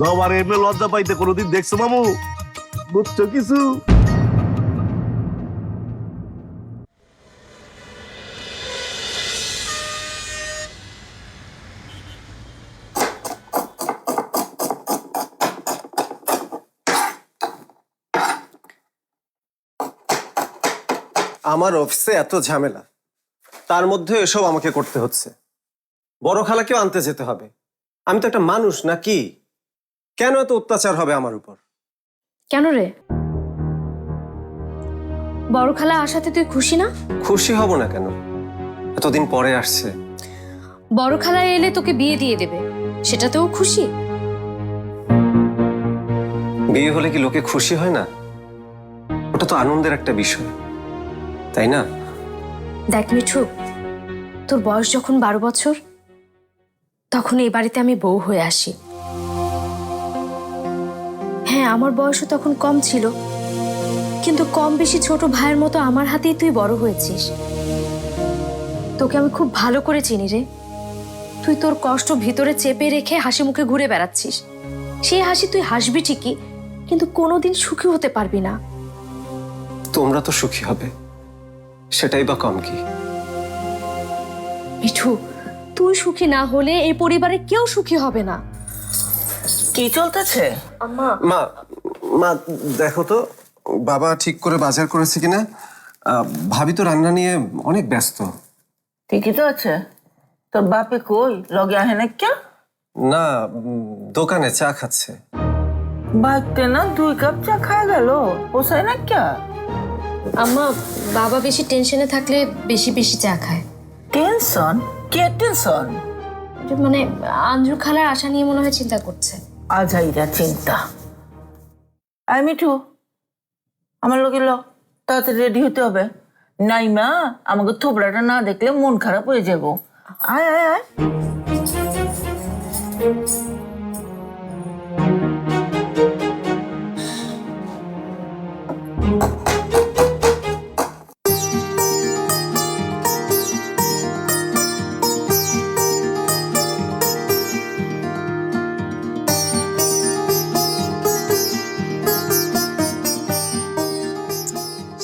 জবার এমনি লজ্জা পাইতে কোনোদিন দেখছো মামু? বুঝছো কিছু? আমার অফিসে এত ঝামেলা, তার মধ্যে এসব আমাকে করতে হচ্ছে। বড় খালাকেও আনতে যেতে হবে। আমি তো একটা মানুষ নাকি? কেন এত অত্যাচার হবে আমার উপর? কেন রে? বড় খালা আসাতে তুই খুশি না? খুশি হব না কেন? এতদিন পরে আসছে। বড় খালা এলে তোকে বিয়ে দিয়ে দেবে, সেটাতেও খুশি? বিয়ে হলে কি লোকে খুশি হয় না? ওটা তো আনন্দের একটা বিষয়, তাই না? দেখ মিঠু, তোর বয়স যখন 12 বছর, তখন এই বাড়িতে আমি বউ হয়ে আসি। হ্যাঁ, আমার বয়সও তখন কম ছিল, কিন্তু কম বেশি ছোট ভাইয়ের মতো আমার হাতেই তুই বড় হয়েছিস। তোকে আমি খুব ভালো করে চিনি রে। তুই তোর কষ্ট ভিতরে চেপে রেখে হাসি মুখে ঘুরে বেড়াচ্ছিস। সেই হাসি তুই হাসবি ঠিকই, কিন্তু কোনোদিন সুখী হতে পারবি না। তোমরা তো সুখী হবে, সেটাই বা কম কি? মিঠু, তুই সুখী না হলে এই পরিবারে কেউ সুখী হবে না। কি চলতেছে? আম্মা, মা, মা দেখো তো বাবা ঠিক করে বাজার করেছে কিনা। ভাবি তো রান্না নিয়ে অনেক ব্যস্ত। ঠিকই তো আছে। তোর বাপে কই লগে আহে না কে? না, দোকানে চা খাচ্ছে। বাইতে না 2 কাপ চা খায় গেল, পোষায় না কে? আম্মা, বাবা বেশি টেনশনে থাকলে বেশি বেশি চা খায়। টেনশন? কে টেনশন? মানে আঞ্জু খালার আশা নিয়ে মনে হয় চিন্তা করছে। আজাইরা চিন্তা। আয় মিঠু, আমার লগে ল, তাড়াতাড়ি রেডি হতে হবে। নাইমা আমাকে থোবড়াটা না দেখলে মন খারাপ হয়ে যাব। আয় আয় আয়।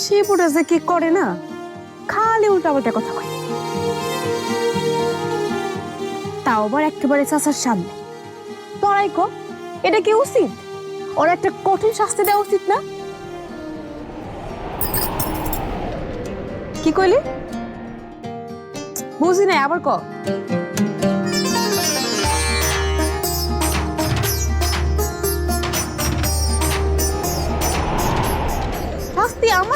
শিবুটা যে কি করে না, খালি উল্টাপাল্টা কথা কয়। তাও আবার একেবারে চাচার সামনে। তোরাই কো, এটা কি উচিত? ওর একটা কঠিন শাস্তি দেওয়া উচিত না? কি কইলি? বুঝি নাই, আবার ক। শাস্তি আমার